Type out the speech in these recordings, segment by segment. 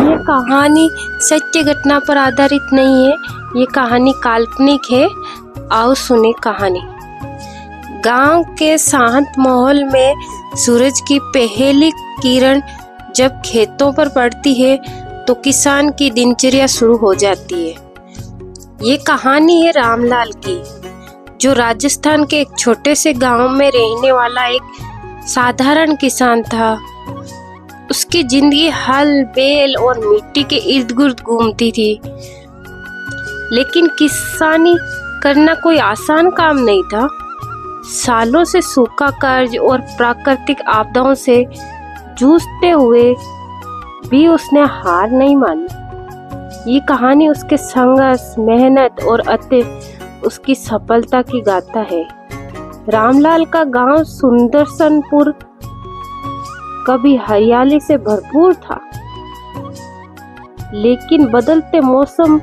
ये कहानी सत्य घटना पर आधारित नहीं है, ये कहानी काल्पनिक है। आओ सुने कहानी। गांव के शांत माहौल में सूरज की पहली किरण जब खेतों पर पड़ती है तो किसान की दिनचर्या शुरू हो जाती है। ये कहानी है रामलाल की, जो राजस्थान के एक छोटे से गांव में रहने वाला एक साधारण किसान था। उसकी जिंदगी हल बैल और मिट्टी के इर्द गिर्द घूमती थी। लेकिन किसानी करना कोई आसान काम नहीं था। सालों से सूखा कर्ज और प्राकृतिक आपदाओं से जूझते हुए भी उसने हार नहीं मानी। ये कहानी उसके संघर्ष, मेहनत और अंत उसकी सफलता की गाथा है। रामलाल का गांव सुंदरसनपुर कभी हरियाली से भरपूर था, लेकिन बदलते मौसम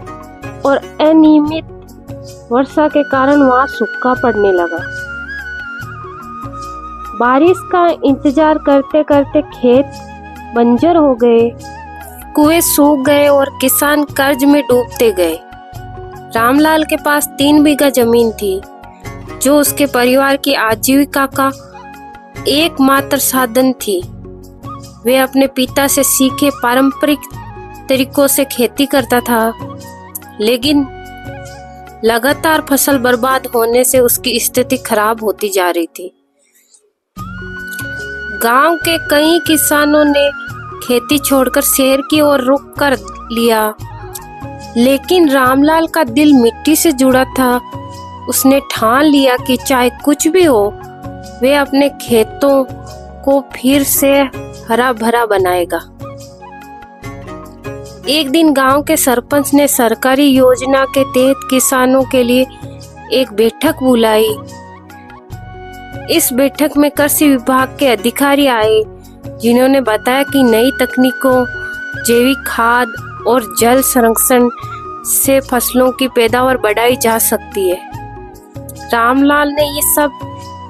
और अनियमित वर्षा के कारण वहां सूखा पड़ने लगा। बारिश का इंतजार करते करते खेत बंजर हो गए, कुएं सूख गए और किसान कर्ज में डूबते गए। रामलाल के पास 3 बीघा जमीन थी, जो उसके परिवार की आजीविका का एकमात्र साधन थी। वे अपने पिता से सीखे पारंपरिक तरीकों से खेती करता था, लेकिन लगातार फसल बर्बाद होने से उसकी स्थिति खराब होती जा रही थी। गांव के कई किसानों ने खेती छोड़कर शहर की ओर रुख कर लिया, लेकिन रामलाल का दिल मिट्टी से जुड़ा था। उसने ठान लिया कि चाहे कुछ भी हो, वे अपने खेतों को फिर से हरा भरा बनाएगा। एक दिन गांव के सरपंच ने सरकारी योजना के तहत किसानों के लिए एक बैठक बुलाई। इस बैठक में कृषि विभाग के अधिकारी आए, जिन्होंने बताया कि नई तकनीकों, जैविक खाद और जल संरक्षण से फसलों की पैदावार बढ़ाई जा सकती है। रामलाल ने ये सब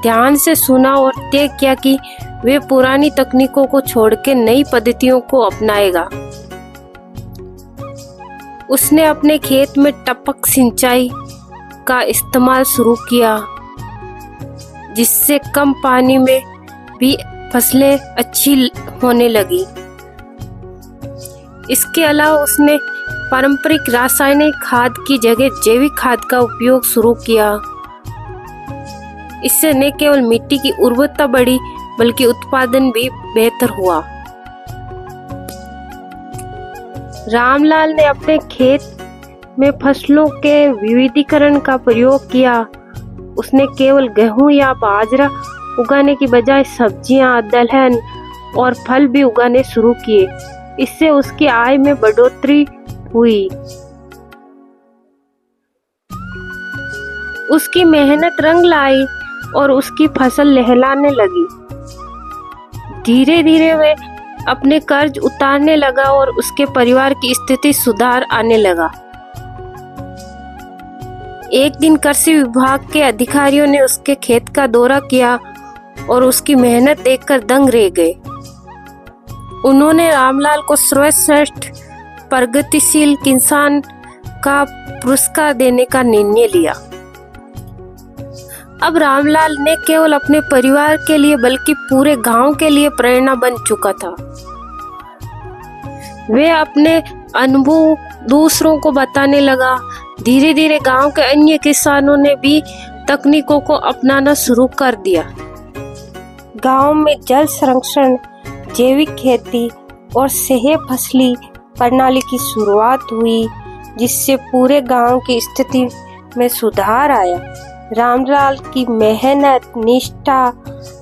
ध्यान से सुना और तय किया कि वे पुरानी तकनीकों को छोड़ के नई पद्धतियों को अपनाएगा। उसने अपने खेत में टपक सिंचाई का इस्तेमाल शुरू किया, जिससे कम पानी में भी फसलें अच्छी होने लगी। इसके अलावा उसने पारंपरिक रासायनिक खाद की जगह जैविक खाद का उपयोग शुरू किया। इससे न केवल मिट्टी की उर्वरता बढ़ी, बल्कि उत्पादन भी बेहतर हुआ। रामलाल ने अपने खेत में फसलों के विविधीकरण का प्रयोग किया। उसने केवल गेहूं या बाजरा उगाने की बजाय सब्जियां, दलहन और फल भी उगाने शुरू किए। इससे उसकी आय में बढ़ोतरी हुई। उसकी मेहनत रंग लाई और उसकी फसल लहलाने लगी। धीरे धीरे वे अपने कर्ज उतारने लगा और उसके परिवार की स्थिति सुधार आने लगा। एक दिन कृषि विभाग के अधिकारियों ने उसके खेत का दौरा किया और उसकी मेहनत देखकर दंग रह गए। उन्होंने रामलाल को सर्वश्रेष्ठ प्रगतिशील किसान का पुरस्कार देने का निर्णय लिया। अब रामलाल ने केवल अपने परिवार के लिए बल्कि पूरे गांव के लिए प्रेरणा बन चुका था। वे अपने अनुभव दूसरों को बताने लगा। धीरे धीरे गांव के अन्य किसानों ने भी तकनीकों को अपनाना शुरू कर दिया। गांव में जल संरक्षण, जैविक खेती और सह फसली प्रणाली की शुरुआत हुई, जिससे पूरे गांव की स्थिति में सुधार आया। रामलाल की मेहनत, निष्ठा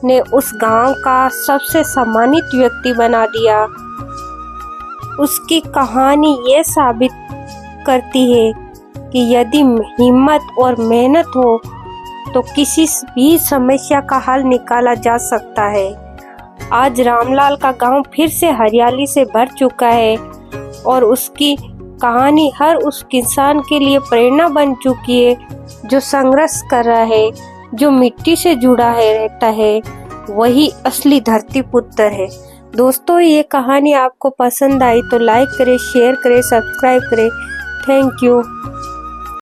ने उस गांव का सबसे सम्मानित व्यक्ति बना दिया। उसकी कहानी ये साबित करती है कि यदि हिम्मत और मेहनत हो तो किसी भी समस्या का हल निकाला जा सकता है। आज रामलाल का गांव फिर से हरियाली से भर चुका है और उसकी कहानी हर उस किसान के लिए प्रेरणा बन चुकी है, जो संघर्ष कर रहा है, जो मिट्टी से जुड़ा है रहता है। वही असली धरती पुत्र है। दोस्तों ये कहानी आपको पसंद आई तो लाइक करें, शेयर करें, सब्सक्राइब करें। Thank you.